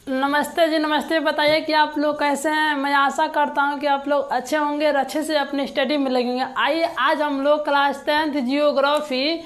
नमस्ते जी, नमस्ते। बताइए कि आप लोग कैसे हैं। मैं आशा करता हूं कि आप लोग अच्छे होंगे और अच्छे से अपने स्टडी में लगेंगे। आइए आज हम लोग class 10th geography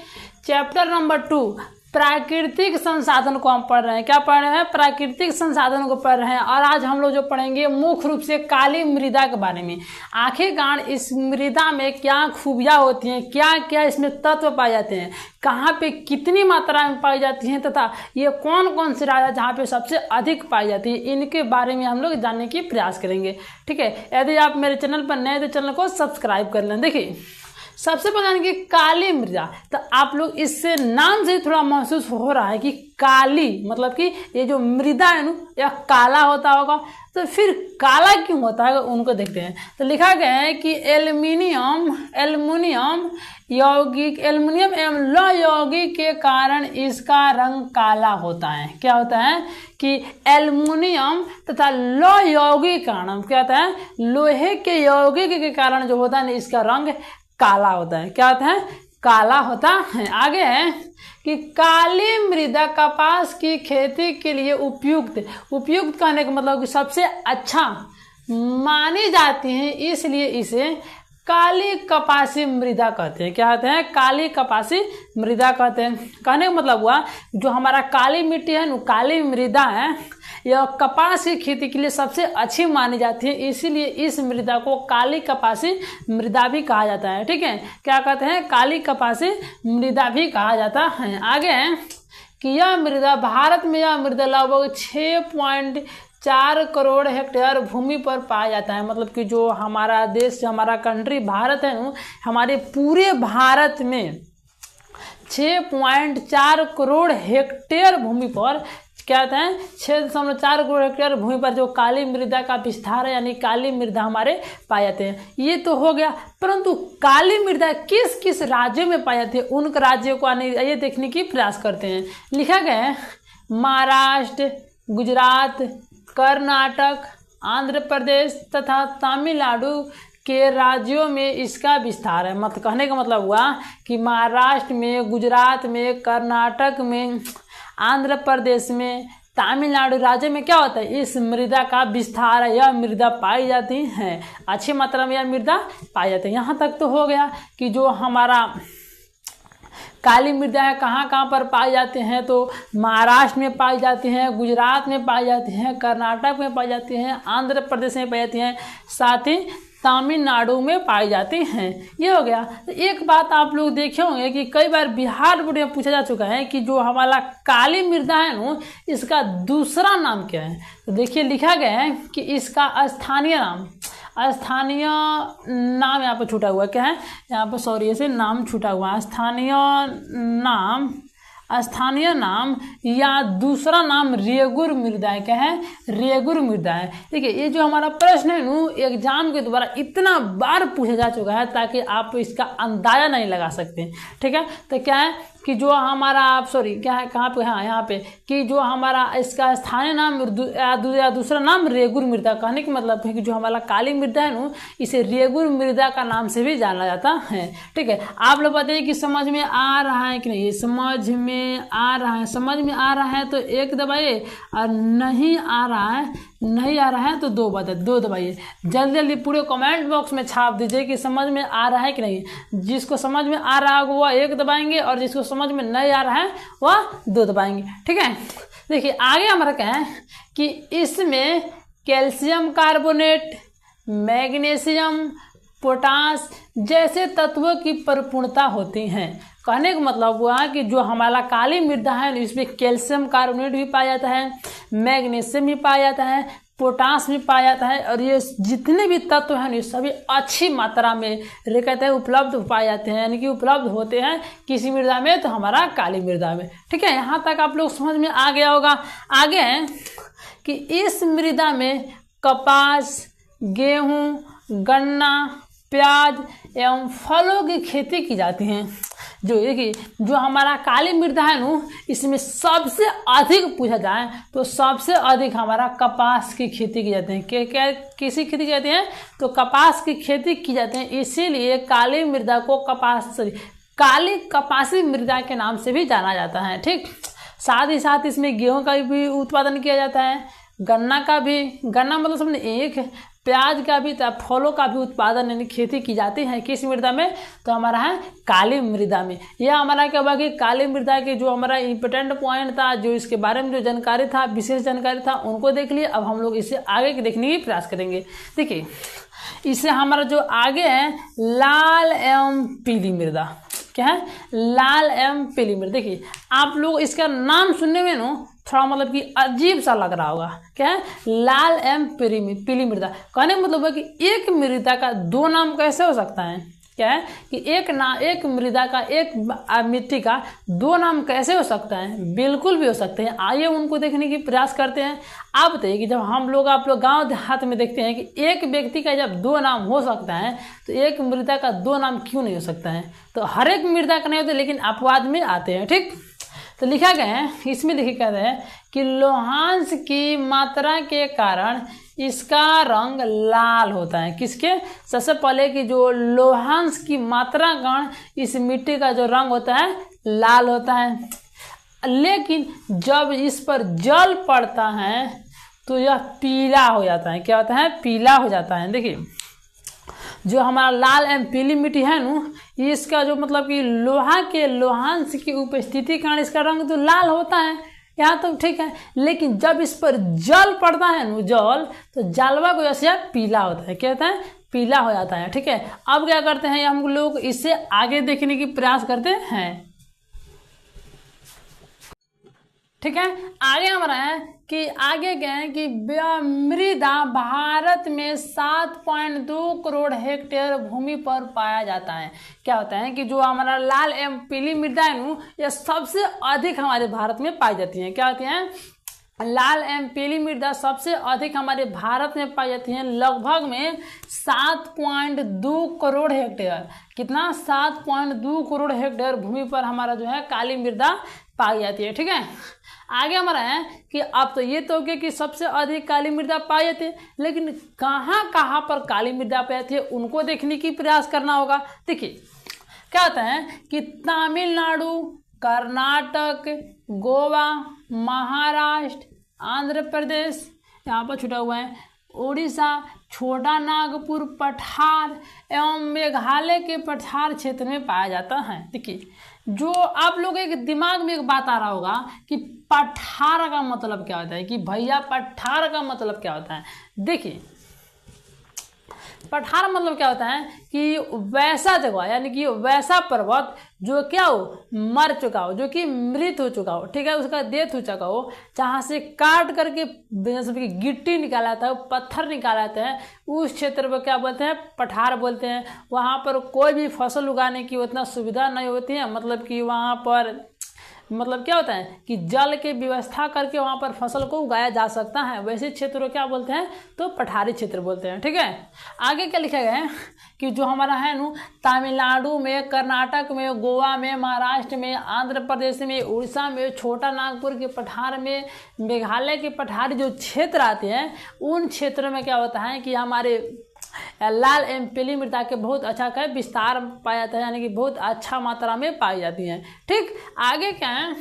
chapter number 2 प्राकृतिक संसाधन को हम पढ़ रहे हैं। क्या पढ़ रहे हैं? प्राकृतिक संसाधन को पढ़ रहे हैं। और आज हम लोग जो पढ़ेंगे मुख्य रूप से काली मृदा के बारे में। आखिरकार इस मृदा में क्या खूबियाँ होती हैं, क्या क्या इसमें तत्व पाए जाते हैं, कहाँ पे कितनी मात्रा में पाई जाती हैं, तथा ये कौन कौन से राज्य जहाँ पे सबसे अधिक पाई जाती है, इनके बारे में हम लोग जानने की प्रयास करेंगे। ठीक है, यदि आप मेरे चैनल पर नए तो चैनल को सब्सक्राइब कर लें। देखिए सबसे पहले कि काली मृदा, तो आप लोग इससे नाम से थोड़ा महसूस हो रहा है कि काली मतलब कि ये जो मृदा है ना यह काला होता होगा। तो फिर काला क्यों होता है उनको देखते हैं। तो लिखा गया है कि एल्युमिनियम एवं लौह यौगिक के कारण इसका रंग काला होता है। क्या होता है कि एल्युमिनियम तथा लौह यौगिक के कारण क्या होता है, लोहे के यौगिक के कारण जो होता है ना इसका रंग काला होता है। क्या होता है? काला होता है। आगे है कि काली मृदा कपास की खेती के लिए उपयुक्त कहने का मतलब कि सबसे अच्छा मानी जाती है, इसलिए इसे काली कपासी मृदा कहते हैं। क्या कहते हैं? काली कपासी मृदा कहते हैं। कहने का मतलब हुआ जो हमारा काली मिट्टी है ना, काली मृदा है, यह कपास की खेती के लिए सबसे अच्छी मानी जाती है, इसीलिए इस मृदा को काली कपासी मृदा भी कहा जाता है। ठीक है, क्या कहते हैं? काली कपासी मृदा भी कहा जाता है। आगे है कि यह मृदा भारत में लगभग 6.4 करोड़ हेक्टेयर भूमि पर पाया जाता है। मतलब कि जो हमारा देश, हमारा कंट्री भारत है ना, हमारे पूरे भारत में 6.4 करोड़ हेक्टेयर भूमि पर क्या होता है, 6.4 करोड़ हेक्टेयर भूमि पर जो काली मृदा का विस्तार है, यानी काली मृदा हमारे पाए जाते हैं। ये तो हो गया, परंतु काली मृदा किस किस राज्यों में पाए जाते हैं उन राज्यों को ये देखने की प्रयास करते हैं। लिखा गया है महाराष्ट्र, गुजरात, कर्नाटक, आंध्र प्रदेश तथा तमिलनाडु के राज्यों में इसका विस्तार है। मत कहने का मतलब हुआ कि महाराष्ट्र में, गुजरात में, कर्नाटक में, आंध्र प्रदेश में, तमिलनाडु राज्य में क्या होता है, इस मृदा का विस्तार है। यह मृदा पाई जाती है, अच्छी मात्रा में यह मृदा पाई जाती है। यहाँ तक तो हो गया कि जो हमारा काली मृदा है कहाँ कहाँ पर पाई जाते हैं, तो महाराष्ट्र में पाई जाती हैं, गुजरात में पाई जाती हैं, कर्नाटक में पाई जाती हैं, आंध्र प्रदेश में पाई जाती हैं, साथ ही तमिलनाडु में पाई जाती हैं। ये हो गया। तो एक बात आप लोग देखे होंगे कि कई बार बिहार बोर्ड में पूछा जा चुका है कि जो हमारा काली मृदा है ना इसका दूसरा नाम क्या है। तो देखिए लिखा गया है कि इसका स्थानीय नाम यहाँ पर छूटा हुआ क्या है, यहाँ पर सॉरी ऐसे नाम छूटा हुआ है। स्थानीय नाम या दूसरा नाम रेगुर मृदा है। क्या है? रेगुर मृदा है। देखिए ये जो हमारा प्रश्न है ना एग्जाम के द्वारा इतना बार पूछा जा चुका है ताकि आप इसका अंदाजा नहीं लगा सकते। ठीक है, तो क्या है कि जो हमारा क्या है, कहाँ पे, हाँ यहाँ पे कि जो हमारा इसका स्थानीय नाम या दूसरा नाम रेगुर मृदा। कहने का मतलब है कि जो हमारा काली मृदा है ना इसे रेगुर मृदा का नाम से भी जाना जाता है। ठीक है, आप लोग बताइए कि समझ में आ रहा है कि नहीं। समझ में आ रहा है तो एक दबाइए, और नहीं आ रहा है तो दो दबाइए। जल्दी जल्दी पूरे कमेंट बॉक्स में छाप दीजिए कि समझ में आ रहा है कि नहीं। जिसको समझ में आ रहा होगा वह 1 दबाएंगे और जिसको समझ में नहीं आ रहा है वह 2 दबाएंगे। ठीक है, देखिए आगे हमारा क्या है कि इसमें कैल्शियम कार्बोनेट, मैग्नीशियम, पोटास जैसे तत्वों की परिपूर्णता होती हैं। कहने का मतलब हुआ कि जो हमारा काली मृदा है इसमें कैल्शियम कार्बोनेट भी पाया जाता है, मैग्नीशियम भी पाया जाता है, पोटास भी पाया जाता है, और ये जितने भी तत्व हैं ये सभी अच्छी मात्रा में कहते हैं उपलब्ध पाए जाते हैं, यानी कि उपलब्ध होते हैं किसी मृदा में तो हमारा काली मृदा में। ठीक है, यहाँ तक आप लोग समझ में आ गया होगा। आगे है कि इस मृदा में कपास, गेहूँ, गन्ना, प्याज एवं फलों की खेती की जाती है। जो हमारा काली मृदा है ना इसमें सबसे अधिक पूछा जाए तो सबसे अधिक हमारा कपास की खेती की जाती है। क्या किसी खेती की जाती है तो कपास की खेती की जाती है, इसीलिए काली मृदा को काली कपासी मृदा के नाम से भी जाना जाता है। ठीक, साथ ही साथ इसमें गेहूं का भी उत्पादन किया जाता है, गन्ना मतलब समझे एक, प्याज का भी, फलों का भी उत्पादन यानी खेती की जाती है किस मृदा में, तो हमारा है काली मृदा में। यह हमारा क्या हुआ कि काली मृदा के जो हमारा इंपॉर्टेंट पॉइंट था, जो इसके बारे में जो जानकारी था, विशेष जानकारी था, उनको देख लिए। अब हम लोग इसे आगे के देखने की प्रयास करेंगे। देखिए इससे हमारा जो आगे है लाल एवं पीली मृदा, क्या है, लाल एवं पीली मृदा। देखिए आप लोग इसका नाम सुनने में ना थोड़ा मतलब कि अजीब सा लग रहा होगा, क्या है, लाल एवं पीली मृदा। कहने का मतलब है कि एक मृदा का दो नाम कैसे हो सकता है, क्या है कि एक मृदा का, एक मिट्टी का दो नाम कैसे हो सकता है, बिल्कुल भी हो सकते हैं। आइए उनको देखने की प्रयास करते हैं। आप बताइए कि जब आप लोग गांव देहात में देखते हैं कि एक व्यक्ति का जब दो नाम हो सकता है, तो एक मृदा का दो नाम क्यों नहीं हो सकता है। तो हर एक मृदा का नहीं होता, लेकिन अपवाद में आते हैं। ठीक, तो लिखा गया है, इसमें लिखे कहते हैं कि लौहांश की मात्रा के कारण इसका रंग लाल होता है। किसके, सबसे पहले कि जो लौहांश की मात्रा के कारण इस मिट्टी का जो रंग होता है लाल होता है, लेकिन जब इस पर जल पड़ता है तो यह पीला हो जाता है। क्या होता है, पीला हो जाता है। देखिए जो हमारा लाल एवं पीली मिट्टी है ना, इसका जो मतलब कि लोहा के लौहांश की उपस्थिति के कारण इसका रंग तो लाल होता है, यहाँ तो ठीक है, लेकिन जब इस पर जल पड़ता है ना, जल, तो जलवा की वजह से पीला होता है। क्या होता है, पीला हो जाता है। ठीक है, अब क्या करते हैं हम लोग इससे आगे देखने की प्रयास करते हैं। ठीक है, आगे हमारा है कि आगे क्या है कि मृदा भारत में 7.2 करोड़ हेक्टेयर भूमि पर पाया जाता है। क्या होता है कि जो हमारा लाल एवं पीली मृदा है ना, यह सबसे अधिक हमारे भारत में पाई जाती है। क्या होती है, लाल एवं पीली मृदा सबसे अधिक हमारे भारत में पाई जाती है, लगभग में 7.2 करोड़ हेक्टेयर। कितना, 7.2 करोड़ हेक्टेयर भूमि पर हमारा जो है काली मृदा पाई जाती है। ठीक है, आगे हमारा है कि अब तो ये तो हो गया कि सबसे अधिक काली मृदा पाई जाती है, लेकिन कहाँ कहाँ पर काली मृदा पाई जाती है उनको देखने की प्रयास करना होगा। देखिए क्या होता है कि तमिलनाडु, कर्नाटक, गोवा, महाराष्ट्र, आंध्र प्रदेश, यहाँ पर छुटा हुआ है, उड़ीसा, छोटा नागपुर, पठार एवं मेघालय के पठार क्षेत्र में पाया जाता है। देखिए जो आप लोग एक दिमाग में एक बात आ रहा होगा कि पठार का मतलब क्या होता है, कि भैया पठार का मतलब क्या होता है। देखिए पठार मतलब क्या होता है कि वैसा जगह, यानी कि वैसा पर्वत जो क्या हो, मर चुका हो, जो कि मृत हो चुका हो। ठीक है, उसका डेथ हो चुका हो, जहाँ से काट करके गिट्टी निकाला था, पत्थर निकाला जाता है, उस क्षेत्र को क्या बोलते हैं, पठार बोलते हैं। वहाँ पर कोई भी फसल उगाने की उतना सुविधा नहीं होती है, मतलब कि वहाँ पर मतलब क्या होता है कि जल की व्यवस्था करके वहाँ पर फसल को उगाया जा सकता है, वैसे क्षेत्र को क्या बोलते हैं, तो पठारी क्षेत्र बोलते हैं। ठीक है, आगे क्या लिखा गया है कि जो हमारा है ना तमिलनाडु में, कर्नाटक में, गोवा में, महाराष्ट्र में, आंध्र प्रदेश में, उड़ीसा में, छोटा नागपुर के पठार में, मेघालय के पठारी जो क्षेत्र आते हैं, उन क्षेत्रों में क्या होता है कि हमारे लाल एवं पीली मृदा के बहुत अच्छा का विस्तार पाया जाता है, यानी कि बहुत अच्छा मात्रा में पाई जाती हैं। ठीक, आगे क्या है,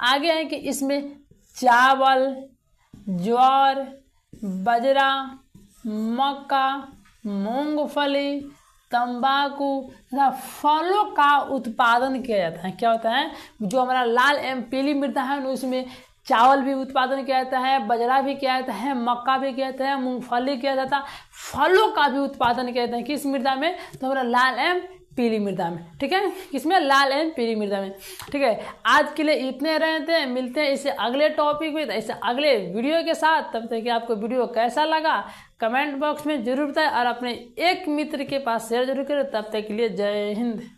आगे है कि इसमें चावल, ज्वार, बाजरा, मक्का, मूंगफली, तंबाकू तथा फलों का उत्पादन किया जाता है। क्या होता है, जो हमारा लाल एवं पीली मृदा है उसमें चावल भी उत्पादन किया जाता है, बाजरा भी किया जाता है, मक्का भी किया जाता है, मूंगफली किया जाता है, फलों का भी उत्पादन किया जाता है। किस मृदा में, तो हमारा लाल एवं पीली मृदा में। ठीक है, किसमें, लाल एवं पीली मृदा में। ठीक है, आज के लिए इतने रहते हैं, मिलते हैं इसे अगले टॉपिक में, इसे अगले वीडियो के साथ। तब तक कि आपको वीडियो कैसा लगा कमेंट बॉक्स में जरूर बताएं और अपने एक मित्र के पास शेयर जरूर करें। तब तक के लिए जय हिंद।